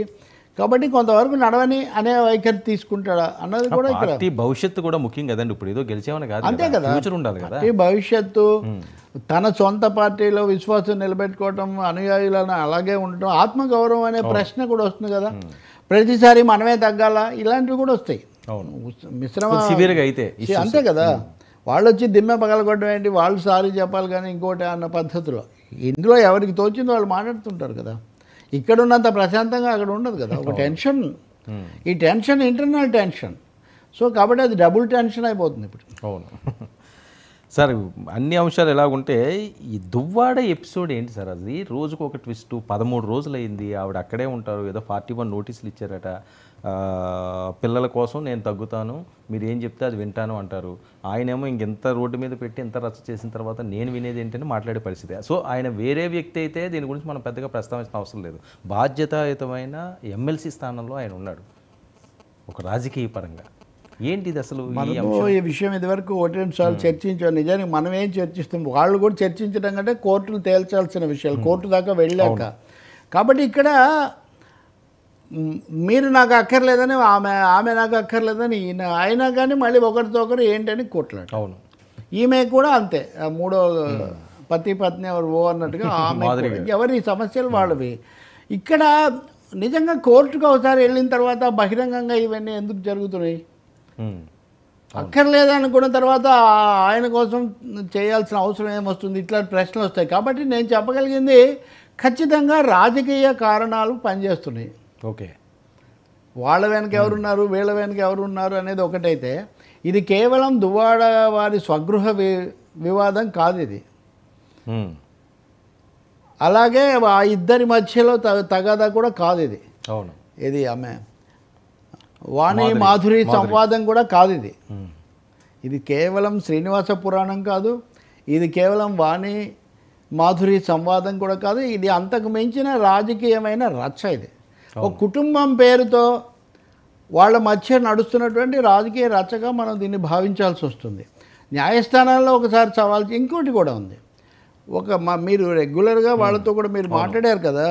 కాబట్టి కొంతవరకు నడవని అనే వైఖరి తీసుకుంటాడా అన్నది కూడా ఇక్కడ భవిష్యత్తు కూడా ముఖ్యం కదండి. ఇప్పుడు ఏదో గెలిచామని కాదు, అంతే కదా, ఉండాలి కదా భవిష్యత్తు, తన సొంత పార్టీలో విశ్వాసం నిలబెట్టుకోవటం, అనుయాయులను అలాగే ఉండటం, ఆత్మగౌరవం అనే ప్రశ్న కూడా వస్తుంది కదా. ప్రతిసారి మనమే తగ్గాల, ఇలాంటివి కూడా వస్తాయి మిశ్రమ అయితే, అంతే కదా. వాళ్ళు వచ్చి దిమ్మె పగలగొట్టడం ఏంటి, వాళ్ళు సారీ చెప్పాలి కానీ ఇంకోటి అన్న పద్ధతిలో ఇందులో ఎవరికి తోచిందో వాళ్ళు మాట్లాడుతుంటారు కదా. ఇక్కడ ఉన్నంత ప్రశాంతంగా అక్కడ ఉండదు కదా, ఒక టెన్షన్. ఈ టెన్షన్ ఇంటర్నల్ టెన్షన్. సో కాబట్టి అది డబుల్ టెన్షన్ అయిపోతుంది ఇప్పుడు. అవును సార్, అన్ని అంశాలు ఎలాగుంటే ఈ దువ్వాడ ఎపిసోడ్ ఏంటి సార్, అది రోజుకు ఒక ట్విస్ట్. 13 రోజులు అయింది ఆవిడ అక్కడే ఉంటారు, ఏదో 41 నోటీసులు ఇచ్చారట, పిల్లల కోసం నేను తగ్గుతాను, మీరు ఏం చెప్తే అది వింటాను అంటారు. ఆయనేమో ఇంకెంత రోడ్డు మీద పెట్టి ఎంత రచ్చ చేసిన తర్వాత నేను వినేది ఏంటని మాట్లాడే పరిస్థితి. సో ఆయన వేరే వ్యక్తి అయితే దీని గురించి మనం పెద్దగా ప్రస్తావించిన అవసరం లేదు. బాధ్యతాయుతమైన ఎమ్మెల్సీ స్థానంలో ఆయన ఉన్నాడు ఒక రాజకీయ పరంగా. ఏంటి ఇది అసలు ఈ విషయం ఇదివరకు 1-2 సార్లు చర్చించాం. నిజానికి మనం ఏం చర్చిస్తాం, వాళ్ళు కూడా చర్చించడం కంటే కోర్టులు తేల్చాల్సిన విషయాలు, కోర్టు దాకా వెళ్ళాక. కాబట్టి ఇక్కడ మీరు నాకు అక్కర్లేదని ఆమె నాకు అక్కర్లేదని ఆయన కానీ మళ్ళీ ఒకరితో ఒకరు ఏంటని కొట్లాడు. అవును, ఈమె కూడా అంతే, 3వ పతి పత్ని ఎవరు ఓ అన్నట్టుగా ఆమె ఎవరి సమస్యలు వాళ్ళవి. ఇక్కడ నిజంగా కోర్టుకు ఒకసారి వెళ్ళిన తర్వాత బహిరంగంగా ఇవన్నీ ఎందుకు జరుగుతున్నాయి, అక్కర్లేదనుకున్న తర్వాత ఆయన కోసం చేయాల్సిన అవసరం ఏమొస్తుంది, ఇట్లాంటి ప్రశ్నలు వస్తాయి. కాబట్టి నేను చెప్పగలిగింది ఖచ్చితంగా రాజకీయ కారణాలు పనిచేస్తున్నాయి. ఓకే, వాళ్ళ వెనక ఎవరున్నారు, వీళ్ళ వెనక ఎవరున్నారు అనేది ఒకటైతే, ఇది కేవలం దువ్వాడ వారి స్వగృహ వివాదం కాదు ఇది. అలాగే ఆ ఇద్దరి మధ్యలో తగాదా కూడా కాదు ఇది. అవును, ఇది ఆమె వాణి మాధురి సంవాదం కూడా కాదు ఇది. ఇది కేవలం శ్రీనివాస పురాణం కాదు, ఇది కేవలం వాణి మాధురి సంవాదం కూడా కాదు. ఇది అంతకు మించిన రాజకీయమైన రచ్చ. ఇది ఒక కుటుంబం పేరుతో వాళ్ళ మధ్య నడుస్తున్నటువంటి రాజకీయ రచ్చగా మనం దీన్ని భావించాల్సి వస్తుంది. న్యాయస్థానాల్లో ఒకసారి సవాల్, ఇంకోటి కూడా ఉంది. మీరు రెగ్యులర్గా వాళ్ళతో కూడా మీరు మాట్లాడారు కదా,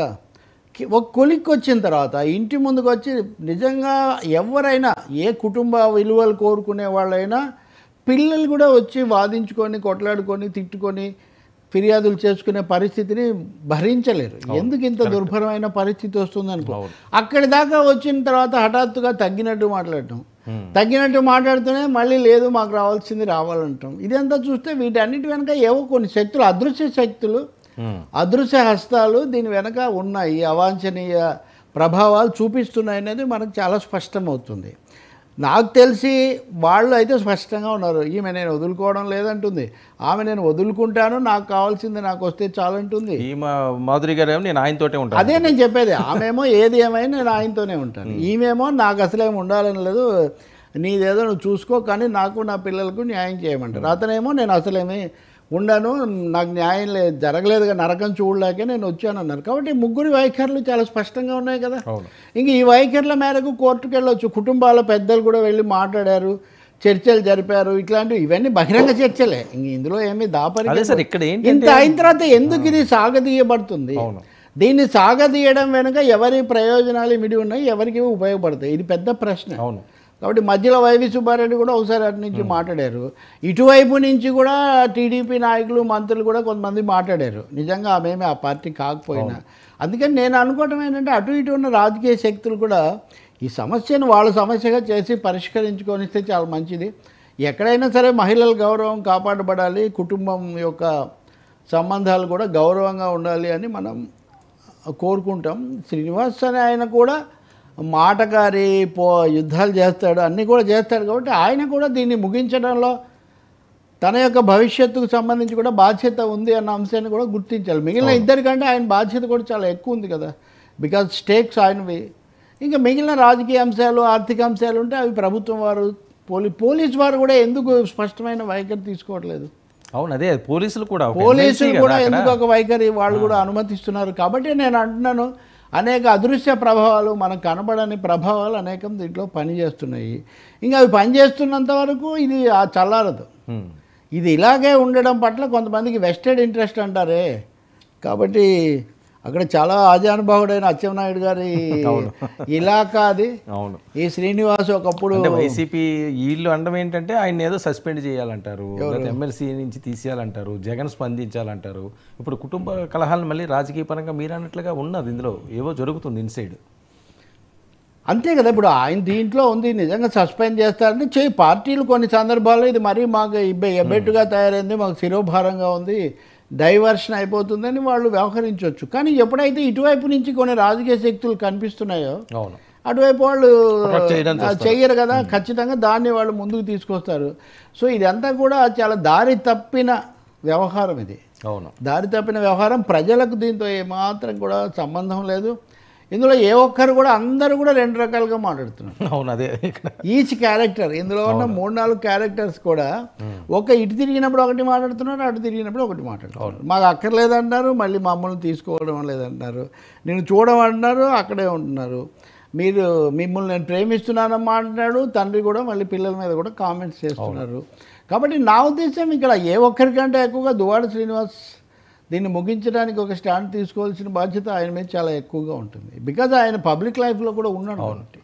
ఒక కొలిక్కి వచ్చిన తర్వాత ఇంటి ముందుకు వచ్చి నిజంగా ఎవరైనా ఏ కుటుంబ విలువలు కోరుకునే వాళ్ళైనా పిల్లలు కూడా వచ్చి వాదించుకొని కొట్లాడుకొని తిట్టుకొని ఫిర్యాదులు చేసుకునే పరిస్థితిని భరించలేరు. ఎందుకు ఇంత దుర్భరమైన పరిస్థితి వస్తుంది అనుకో. అక్కడి దాకా వచ్చిన తర్వాత హఠాత్తుగా తగ్గినట్టు మాట్లాడుతూనే మళ్ళీ లేదు మాకు రావాల్సింది రావాలంటాం. ఇదంతా చూస్తే వీటన్నిటి వెనక ఏవో కొన్ని శక్తులు, అదృశ్య శక్తులు, అదృశ్య హస్తాలు దీని వెనక ఉన్నాయి, అవాంఛనీయ ప్రభావాలు చూపిస్తున్నాయి అనేది మనకు చాలా స్పష్టమవుతుంది. నాకు తెలిసి వాళ్ళు అయితే స్పష్టంగా ఉన్నారు. ఈమె నేను వదులుకోవడం లేదంటుంది, ఆమె నేను వదులుకుంటాను, నాకు కావాల్సింది నాకు వస్తే చాలంటుంది. మాధురి గారు నేను ఆయనతోటే ఉంటాను. అదే నేను చెప్పేది, ఆమెమో ఏది ఏమైనా నేను ఆయనతోనే ఉంటాను, ఈమెమో నాకు అసలేమి ఉండాలని లేదు, నీదేదో నువ్వు చూసుకో కానీ నాకు నా పిల్లలకు న్యాయం చేయమంటారు. అతనేమో నేను అసలేమి ఉండను, నాకు న్యాయం జరగలేదుగా, నరకం చూడలేకే నేను వచ్చాను అన్నారు. కాబట్టి ముగ్గురు వైఖరులు చాలా స్పష్టంగా ఉన్నాయి కదా. ఇంక ఈ వైఖరుల మేరకు కోర్టుకు వెళ్ళొచ్చు. కుటుంబాల పెద్దలు కూడా వెళ్ళి మాట్లాడారు, చర్చలు జరిపారు. ఇవన్నీ బహిరంగ చర్చలే, ఇంక ఇందులో ఏమీ దాపరి. ఇంత అయిన తర్వాత ఎందుకు ఇది సాగదీయబడుతుంది? దీన్ని సాగదీయడం వెనుక ఎవరి ప్రయోజనాలు మిడి ఉన్నాయి, ఎవరికి ఉపయోగపడతాయి, ఇది పెద్ద ప్రశ్న. కాబట్టి మధ్యలో వైవి సుబ్బారెడ్డి కూడా ఒకసారి అటు నుంచి మాట్లాడారు, ఇటువైపు నుంచి కూడా టీడీపీ నాయకులు మంత్రులు కూడా కొంతమంది మాట్లాడారు. నిజంగా ఆమెమే ఆ పార్టీ కాకపోయినా. అందుకని నేను అనుకోవటం ఏంటంటే అటు ఇటు ఉన్న రాజకీయ శక్తులు కూడా ఈ సమస్యను వాళ్ళ సమస్యగా చేసి పరిష్కరించుకొనిస్తే చాలా మంచిది. ఎక్కడైనా సరే మహిళల గౌరవం కాపాడబడాలి, కుటుంబం యొక్క సంబంధాలు కూడా గౌరవంగా ఉండాలి అని మనం కోరుకుంటాం. శ్రీనివాస్ అనే ఆయన కూడా మాటకారి, యుద్ధాలు చేస్తాడు, అన్నీ కూడా చేస్తాడు. కాబట్టి ఆయన కూడా దీన్ని ముగించడంలో తన యొక్క భవిష్యత్తుకు సంబంధించి కూడా బాధ్యత ఉంది అన్న అంశాన్ని కూడా గుర్తించాలి. మిగిలిన ఇద్దరికంటే ఆయన బాధ్యత కూడా చాలా ఎక్కువ ఉంది కదా, బికాజ్ స్టేక్స్ ఆయనవి. ఇంకా మిగిలిన రాజకీయ అంశాలు, ఆర్థిక అంశాలు ఉంటే అవి ప్రభుత్వం వారు, పోలీసు వారు కూడా ఎందుకు స్పష్టమైన వైఖరి తీసుకోవట్లేదు? అవును, అదే పోలీసులు కూడా ఎందుకు ఒక వైఖరి వాళ్ళు కూడా అనుమతిస్తున్నారు. కాబట్టి నేను అంటున్నాను, అనేక అదృశ్య ప్రభావాలు, మనకు కనబడని ప్రభావాలు అనేకం దీంట్లో పనిచేస్తున్నాయి. ఇంకా అవి పనిచేస్తున్నంత వరకు ఇది చల్లారదు. ఇది ఇలాగే ఉండడం పట్ల కొంతమందికి వెస్టెడ్ ఇంట్రెస్ట్ అంటారే. కాబట్టి అక్కడ చాలా ఆజానుభావుడైన అచ్చెన్నాయుడు గారి ఇలాకా అది. అవును, ఈ శ్రీనివాస్ ఒకప్పుడు వైసీపీ వీళ్ళు అనడం ఏంటంటే ఆయన ఏదో సస్పెండ్ చేయాలంటారు, ఎమ్మెల్సీ నుంచి తీసేయాలంటారు, జగన్ స్పందించాలంటారు. ఇప్పుడు కుటుంబ కలహాలను మళ్ళీ రాజకీయ పరంగా మీరు అన్నట్లుగా ఉన్నది, ఇందులో ఏవో జరుగుతుంది ఇన్సైడ్. అంతే కదా. ఇప్పుడు ఆయన దీంట్లో ఉంది, నిజంగా సస్పెండ్ చేస్తారంటే పార్టీలు కొన్ని సందర్భాల్లో ఇది మరీ మాకు ఎబ్బెట్టుగా తయారైంది, మాకు శిరోభారంగా ఉంది, డైవర్షన్ అయిపోతుందని వాళ్ళు వ్యవహరించవచ్చు. కానీ ఎప్పుడైతే ఇటువైపు నుంచి కొన్ని రాజకీయ శక్తులు కనిపిస్తున్నాయో అటువైపు వాళ్ళు చెయ్యరు కదా, ఖచ్చితంగా దాన్ని వాళ్ళు ముందుకు తీసుకొస్తారు. సో ఇదంతా కూడా చాలా దారి తప్పిన వ్యవహారం. ఇది దారి తప్పిన వ్యవహారం. ప్రజలకు దీంతో ఏమాత్రం కూడా సంబంధం లేదు. ఇందులో ఏ ఒక్కరు కూడా, అందరూ కూడా రెండు రకాలుగా మాట్లాడుతున్నారు. అవును, అదే ఈచ్ క్యారెక్టర్, ఇందులో ఉన్న 3-4 క్యారెక్టర్స్ కూడా ఒక ఇటు తిరిగినప్పుడు ఒకటి మాట్లాడుతున్నారు, అటు తిరిగినప్పుడు ఒకటి మాట్లాడుతున్నారు. మాకు అక్కర్లేదంటారు, మళ్ళీ మమ్మల్ని తీసుకోవడం లేదంటారు, నేను చూడమంటున్నారు, అక్కడే ఉంటున్నారు. మిమ్మల్ని నేను ప్రేమిస్తున్నానమ్మా అంటున్నాడు తండ్రి కూడా, మళ్ళీ పిల్లల మీద కూడా కామెంట్స్ చేస్తున్నారు. కాబట్టి నా ఉద్దేశం ఇక్కడ ఏ ఒక్కరికంటే ఎక్కువగా దువ్వాడ శ్రీనివాస్ దీన్ని ముగించడానికి ఒక స్టాండ్ తీసుకోవాల్సిన బాధ్యత ఆయన మీద చాలా ఎక్కువగా ఉంటుంది. బికాజ్ ఆయన పబ్లిక్ లైఫ్లో కూడా ఉన్నాడు కాబట్టి.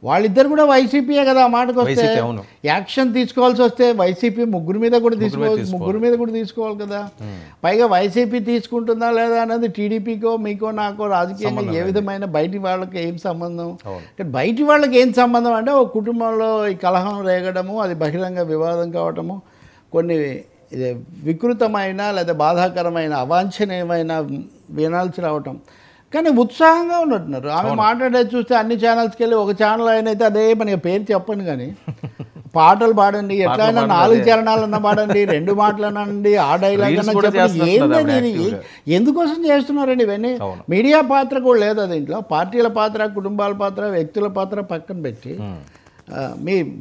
వాళ్ళిద్దరు కూడా వైసీపీయే కదా, ఆ మాటకు వస్తే యాక్షన్ తీసుకోవాల్సి వస్తే వైసీపీ ముగ్గురు మీద కూడా తీసుకోవాలి కదా. పైగా వైసీపీ తీసుకుంటుందా లేదా అన్నది టీడీపీకో మీకో నాకో రాజకీయంగా ఏ విధమైన బయటి వాళ్ళకి ఏం సంబంధం? బయటి వాళ్ళకి ఏం సంబంధం అంటే ఒక కుటుంబంలో ఈ కలహం రేగడము, అది బహిరంగ వివాదం కావటము, కొన్ని వికృతమైన లేదా బాధాకరమైన అవాంఛనీయమైన వినాల్సి రావటం. కానీ ఉత్సాహంగా ఉన్నట్టున్నారు. ఆమె మాట్లాడేది చూస్తే అన్ని ఛానల్స్కి వెళ్ళి ఒక ఛానల్ ఆయన అయితే అదే మనకి పేరు చెప్పండి కానీ పాటలు పాడండి, ఎట్లయినా 4 చరణాలన్నా పాడండి, 2 మాటలనండి, ఆ డైలాగ్ అన్నా చెప్పండి. ఏంటండి ఎందుకోసం చేస్తున్నారండి ఇవన్నీ? మీడియా పాత్ర కూడా లేదు దీంట్లో. పార్టీల పాత్ర, కుటుంబాల పాత్ర, వ్యక్తుల పాత్ర పక్కన పెట్టి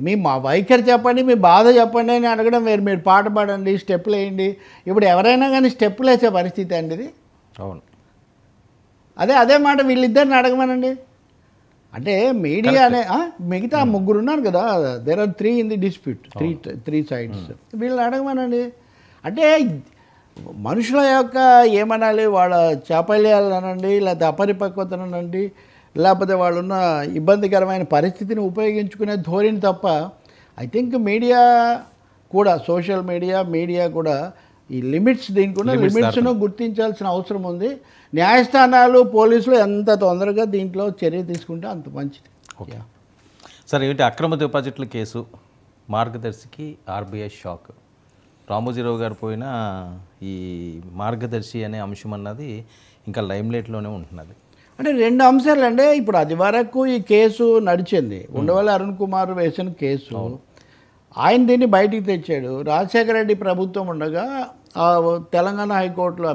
మీ మా వైఖరి చెప్పండి, మీ బాధ చెప్పండి అని అడగడం వేరు. మీరు పాట పాడండి, స్టెప్పులు వేయండి. ఇప్పుడు ఎవరైనా కానీ స్టెప్పులు వేసే పరిస్థితి అండి ఇది. అవును, అదే మాట వీళ్ళిద్దరిని అడగమనండి. అంటే మీడియా అనే మిగతా 3 ఉన్నారు కదా, there are 3 in the dispute, 3 sides. వీళ్ళని అడగమనండి. అంటే మనుషుల యొక్క ఏమనాలి, వాళ్ళ చాపల్యాలు అనండి, లేకపోతే అపరిపక్వతనండి, లేకపోతే వాళ్ళున్న ఇబ్బందికరమైన పరిస్థితిని ఉపయోగించుకునే ధోరణి తప్ప ఐ థింక్ మీడియా కూడా, సోషల్ మీడియా కూడా ఈ లిమిట్స్ దీనికి ఉన్న లిమిట్స్ను గుర్తించాల్సిన అవసరం ఉంది. న్యాయస్థానాలు పోలీసులు ఎంత తొందరగా దీంట్లో చర్య తీసుకుంటే అంత మంచిది. ఓకే సార్, ఏంటి అక్రమ డిపాజిట్ల కేసు మార్గదర్శికి ఆర్బీఐ షాక్. రామోజీరావు గారు పోయిన ఈ మార్గదర్శి అనే అంశం అన్నది ఇంకా లైమ్లైట్లోనే ఉంటున్నది. అంటే రెండు అంశాలు అండి. ఇప్పుడు అది వరకు ఈ కేసు నడిచింది, ఉండవల్లి అరుణ్ కుమార్ వేసిన కేసు. ఆయన దీన్ని బయటికి తెచ్చాడు. రాజశేఖర రెడ్డి ప్రభుత్వం ఉండగా తెలంగాణ హైకోర్టులో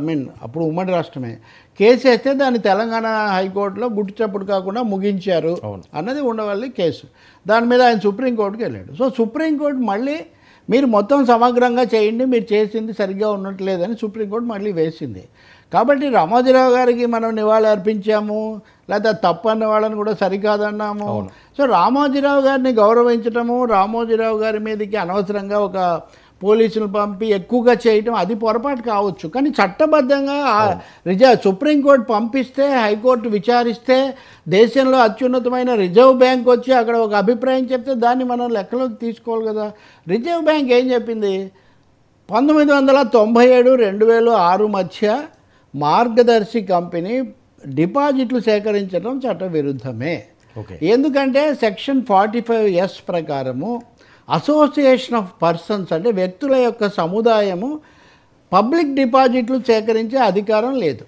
అప్పుడు ఉమ్మడి రాష్ట్రమే కేసు వేస్తే దాన్ని తెలంగాణ హైకోర్టులో గుట్టు చప్పుడు కాకుండా ముగించారు అన్నది ఉండవల్లి కేసు. దాని మీద ఆయన సుప్రీంకోర్టుకి వెళ్ళాడు. సో సుప్రీంకోర్టు మళ్ళీ మీరు మొత్తం సమగ్రంగా చేయండి, మీరు చేసింది సరిగ్గా ఉన్నట్లేదని సుప్రీంకోర్టు మళ్ళీ వేసింది. కాబట్టి రామోజీరావు గారికి మనం నివాళి అర్పించాము, లేదా తప్పు అన్న వాళ్ళని కూడా సరికాదన్నాము. సో రామోజీరావు గారిని గౌరవించటము, రామోజీరావు గారి మీదకి అనవసరంగా ఒక పోలీసులు పంపి ఎక్కువగా చేయటం అది పొరపాటు కావచ్చు. కానీ చట్టబద్ధంగా సుప్రీంకోర్టు పంపిస్తే, హైకోర్టు విచారిస్తే, దేశంలో అత్యున్నతమైన రిజర్వ్ బ్యాంక్ వచ్చి అక్కడ ఒక అభిప్రాయం చెప్తే దాన్ని మనం లెక్కలోకి తీసుకోవాలి కదా. రిజర్వ్ బ్యాంక్ ఏం చెప్పింది? 1997-2006 మధ్య మార్గదర్శి కంపెనీ డిపాజిట్లు సేకరించడం చట్ట విరుద్ధమే. ఎందుకంటే సెక్షన్ 45S ప్రకారము అసోసియేషన్ ఆఫ్ పర్సన్స్ అంటే వ్యక్తుల యొక్క సముదాయము పబ్లిక్ డిపాజిట్లు సేకరించే అధికారం లేదు.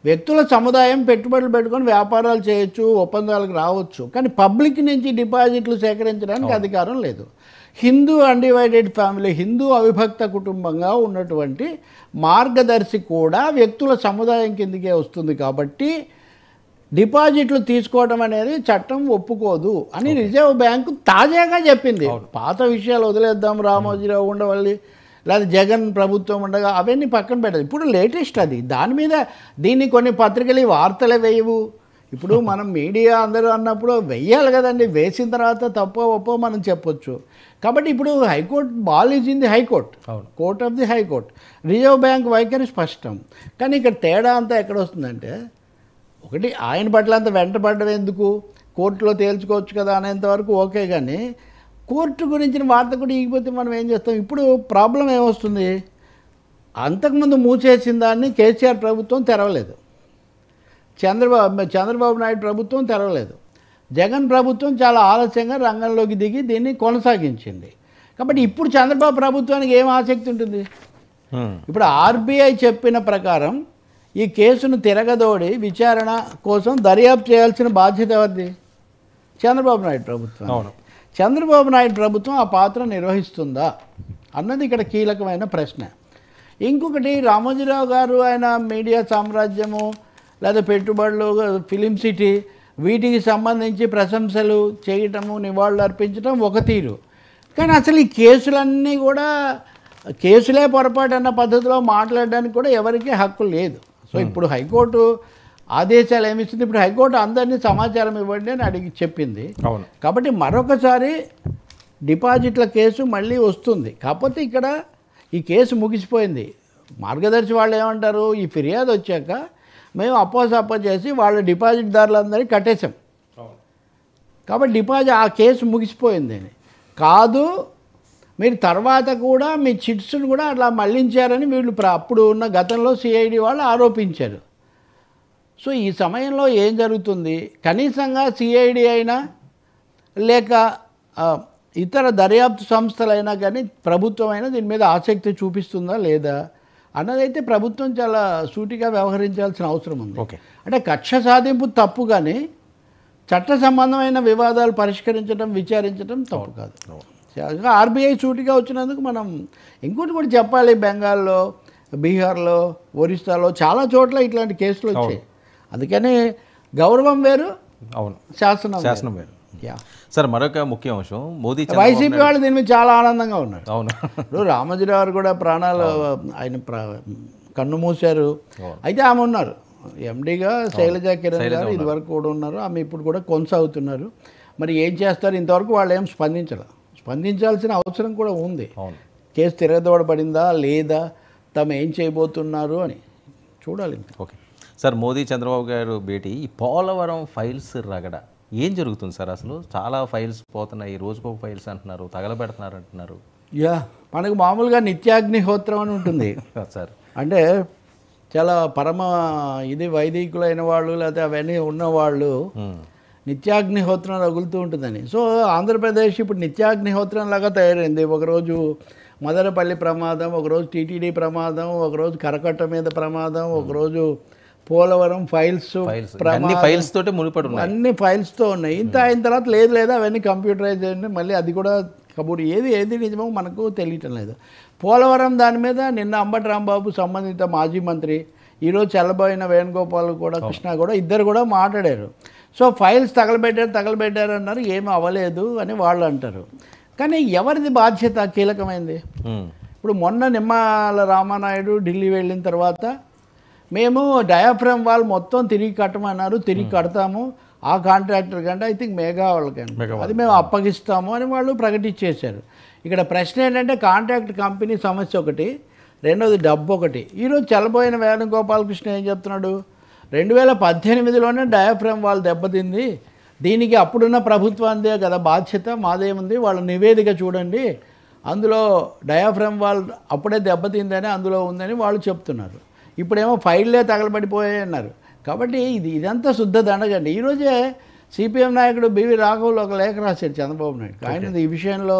వ్యక్తుల సముదాయం పెట్టుబడులు పెట్టుకొని వ్యాపారాలు చేయొచ్చు, ఒప్పందాలకు రావచ్చు, కానీ పబ్లిక్ నుంచి డిపాజిట్లు సేకరించడానికి అధికారం లేదు. హిందూ అన్డివైడెడ్ ఫ్యామిలీ, హిందూ అవిభక్త కుటుంబంగా ఉన్నటువంటి మార్గదర్శి కూడా వ్యక్తుల సముదాయం కిందకే వస్తుంది. కాబట్టి డిపాజిట్లు తీసుకోవడం అనేది చట్టం ఒప్పుకోదు అని రిజర్వ్ బ్యాంకు తాజాగా చెప్పింది. పాత విషయాలు వదిలేద్దాం, రామోజీరావు ఉండవల్లి లేదా జగన్ ప్రభుత్వం ఉండగా అవన్నీ పక్కన పెట్టదు. ఇప్పుడు లేటెస్ట్ అది. దాని మీద దీన్ని కొన్ని పత్రికలు వార్తలే వేయవు. ఇప్పుడు మనం మీడియా అందరూ అన్నప్పుడు వెయ్యాలి కదండి. వేసిన తర్వాత తప్పో ఒప్పో మనం చెప్పొచ్చు. కాబట్టి ఇప్పుడు high court ball is in the high court, court of the high court. Reserve bank వైఖరి స్పష్టం. కానీ ఇక్కడ తేడా అంతా ఎక్కడ వస్తుందంటే, ఒకటి ఆయన పట్ల అంత వెంటపడ్డం ఎందుకు, కోర్టులో తేల్చుకోవచ్చు కదా అనేంతవరకు ఓకే. కానీ కోర్టు గురించిన వార్త కూడా ఈగిపోతే మనం ఏం చేస్తాం? ఇప్పుడు ప్రాబ్లం ఏమొస్తుంది? అంతకుముందు మూసేసిన దాన్ని కేసీఆర్ ప్రభుత్వం తెరవలేదు, చంద్రబాబు నాయుడు ప్రభుత్వం తెరవలేదు, జగన్ ప్రభుత్వం చాలా ఆలస్యంగా రంగంలోకి దిగి దీన్ని కొనసాగించింది. కాబట్టి ఇప్పుడు చంద్రబాబు ప్రభుత్వానికి ఏం ఆసక్తి ఉంటుంది? ఇప్పుడు ఆర్బీఐ చెప్పిన ప్రకారం ఈ కేసును తిరగదోడి విచారణ కోసం దర్యాప్తు చేయాల్సిన బాధ్యత ఎవరిది? చంద్రబాబు నాయుడు ప్రభుత్వం. చంద్రబాబు నాయుడు ప్రభుత్వం ఆ పాత్ర నిర్వహిస్తుందా అన్నది ఇక్కడ కీలకమైన ప్రశ్న. ఇంకొకటి, రామోజీరావు గారు ఆయన మీడియా సామ్రాజ్యము లేదా పెట్టుబడులు, ఫిలిం సిటీ, వీటికి సంబంధించి ప్రశంసలు చేయటము, నివాళులు అర్పించడం ఒక తీరు. కానీ అసలు ఈ కేసులన్నీ కూడా కేసులే పొరపాటు అన్న పద్ధతిలో మాట్లాడడానికి కూడా ఎవరికీ హక్కు లేదు. సో ఇప్పుడు హైకోర్టు ఆదేశాలు ఏమిస్తుంది? ఇప్పుడు హైకోర్టు అందరినీ సమాచారం ఇవ్వండి అని అడిగి చెప్పింది. కాబట్టి మరొకసారి డిపాజిట్ల కేసు మళ్ళీ వస్తుంది. కాకపోతే ఇక్కడ ఈ కేసు ముగిసిపోయింది. మార్గదర్శి వాళ్ళు ఏమంటారు? ఈ ఫిర్యాదు వచ్చాక మేము అప్పో చేసి వాళ్ళ డిపాజిట్దారులందరినీ కట్టేశాం, కాబట్టి ఆ కేసు ముగిసిపోయింది అని కాదు. మీరు తర్వాత కూడా మీ చిట్స్ను కూడా అట్లా మళ్లించారని వీళ్ళు అప్పుడు ఉన్న గతంలో సిఐడి వాళ్ళు ఆరోపించారు. సో ఈ సమయంలో ఏం జరుగుతుంది? కనీసంగా సిఐడి అయినా లేక ఇతర దర్యాప్తు సంస్థలైనా కానీ ప్రభుత్వం అయినా దీని మీద ఆసక్తి చూపిస్తుందా లేదా అన్నదైతే ప్రభుత్వం చాలా సూటిగా వ్యవహరించాల్సిన అవసరం ఉంది. అంటే కక్ష సాధింపు తప్పు, కానీ చట్ట సంబంధమైన వివాదాలు పరిష్కరించడం, విచారించడం తప్పు కాదు. ఆర్బీఐ సూటిగా వచ్చినందుకు మనం ఇంకోటి కూడా చెప్పాలి. బెంగాల్లో, బీహార్లో, ఒరిస్సాలో చాలా చోట్ల ఇట్లాంటి కేసులు వచ్చాయి. అందుకని గౌరవం వేరు, శాసనం వేరు. సార్ మరొక ముఖ్య అంశం, మోదీ వైసీపీ వాళ్ళు దీని మీద చాలా ఆనందంగా ఉన్నారు. ఇప్పుడు రామోజీరావు కూడా ప్రాణాలు ఆయన కన్ను మూశారు. అయితే ఆమె ఉన్నారు ఎండీగా, శైలజా కిరణ్ గారు ఇదివరకు కూడా ఉన్నారు, ఆమె ఇప్పుడు కూడా కొనసాగుతున్నారు. మరి ఏం చేస్తారు? ఇంతవరకు వాళ్ళు ఏం స్పందించాల్సిన అవసరం కూడా ఉంది. కేసు తిరగదోడబడిందా లేదా, తమ ఏం చేయబోతున్నారు అని చూడాలి. ఓకే సార్, మోదీ చంద్రబాబు గారు భేటీ, ఈ పోలవరం ఫైల్స్ రగడ ఏం జరుగుతుంది సార్? అసలు చాలా ఫైల్స్ పోతున్నాయి, రోజుకో ఫైల్స్ అంటున్నారు, తగలబెడుతున్నారు అంటున్నారు. యా మనకు మామూలుగా నిత్యాగ్నిహోత్రం అని ఉంటుంది. సార్ అంటే చాలా పరమ ఇది వైదికులైన వాళ్ళు లేకపోతే అవన్నీ ఉన్నవాళ్ళు నిత్యాగ్నిహోత్రం రగులుతూ ఉంటుందని. సో ఆంధ్రప్రదేశ్ ఇప్పుడు నిత్యాగ్నిహోత్రం లాగా తయారైంది. ఒకరోజు మదనపల్లి ప్రమాదం, ఒకరోజు టీటీడీ ప్రమాదం, ఒకరోజు కరకట్ట మీద ప్రమాదం, ఒకరోజు పోలవరం ఫైల్స్ అన్ని ఫైల్స్ తోటే ముడిపడి ఉన్నాయి. అన్ని ఫైల్స్తో ఉన్నాయి. ఇంత అయిన తర్వాత లేదు అవన్నీ కంప్యూటరైజ్ అయ్యింది. మళ్ళీ అది కూడా కబూర్ ఏది నిజమో మనకు తెలియటం లేదు. పోలవరం దాని మీద నిన్న అంబటి రాంబాబు సంబంధిత మాజీ మంత్రి, ఈరోజు చల్లబోయిన వేణుగోపాల్ కూడా కృష్ణ కూడా ఇద్దరు కూడా మాట్లాడారు. సో ఫైల్స్ తగలబెట్టారు అన్నారు, ఏమీ అవ్వలేదు అని వాళ్ళు అంటారు. కానీ ఎవరిది బాధ్యత కీలకమైంది? ఇప్పుడు మొన్న నిమ్మల రామానాయుడు ఢిల్లీ వెళ్ళిన తర్వాత మేము డయాఫ్రమ్ వాల్ మొత్తం తిరిగి కట్టమన్నారు, తిరిగి కడతాము, ఆ కాంట్రాక్టర్ కంటే ఐ థింక్ మేఘా వాళ్ళకండి అది మేము అప్పగిస్తాము అని వాళ్ళు ప్రకటించేశారు. ఇక్కడ ప్రశ్న ఏంటంటే కాంట్రాక్ట్ కంపెనీ సమస్య ఒకటి, రెండోది డబ్బు ఒకటి. ఈరోజు చల్లబోయిన వేణుగోపాలకృష్ణ ఏం చెప్తున్నాడు, 2018లోనే డయాఫ్రమ్ వాల్ దెబ్బతింది, దీనికి అప్పుడున్న ప్రభుత్వాందే కదా బాధ్యత, మాదేముంది, వాళ్ళ నివేదిక చూడండి, అందులో డయాఫ్రమ్ వాల్ అప్పుడే దెబ్బతిందని అందులో ఉందని వాళ్ళు చెప్తున్నారు. ఇప్పుడేమో ఫైళ్ళే తగలబడిపోయాయి అన్నారు. కాబట్టి ఇదంతా శుద్ధ దండగండి. ఈరోజే సిపిఎం నాయకుడు బివి రాఘవులు ఒక లేఖ రాశాడు చంద్రబాబు నాయుడు. ఆయన ఈ విషయంలో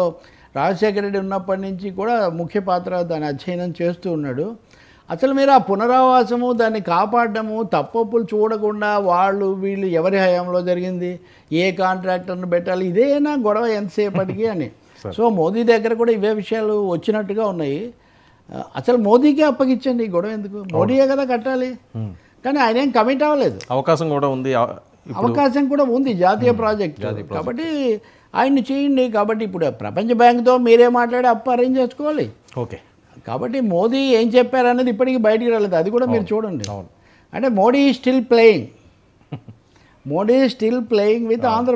రాజశేఖర రెడ్డి ఉన్నప్పటి నుంచి కూడా ముఖ్య పాత్ర దాన్ని అధ్యయనం చేస్తూ ఉన్నాడు. అసలు మీరు ఆ పునరావాసము దాన్ని కాపాడము తప్పొప్పులు చూడకుండా వాళ్ళు వీళ్ళు ఎవరి హయాంలో జరిగింది, ఏ కాంట్రాక్టర్ను పెట్టాలి, ఇదేనా గొడవ ఎంతసేపటికి అని. సో మోదీ దగ్గర కూడా ఇవే విషయాలు వచ్చినట్టుగా ఉన్నాయి. అసలు మోదీకే అప్పగించండి, ఈ గొడవ ఎందుకు, మోడీయే కదా కట్టాలి. కానీ ఆయన ఏం కమిట్ అవ్వలేదు. అవకాశం కూడా ఉంది జాతీయ ప్రాజెక్ట్ కాబట్టి ఆయన్ని చేయండి. కాబట్టి ఇప్పుడు ప్రపంచ బ్యాంక్తో మీరే మాట్లాడి అప్పు అరేంజ్ చేసుకోవాలి. ఓకే. కాబట్టి మోదీ ఏం చెప్పారనేది ఇప్పటికీ బయటికి రాలేదు, అది కూడా మీరు చూడండి. అంటే Modi still playing with Andhra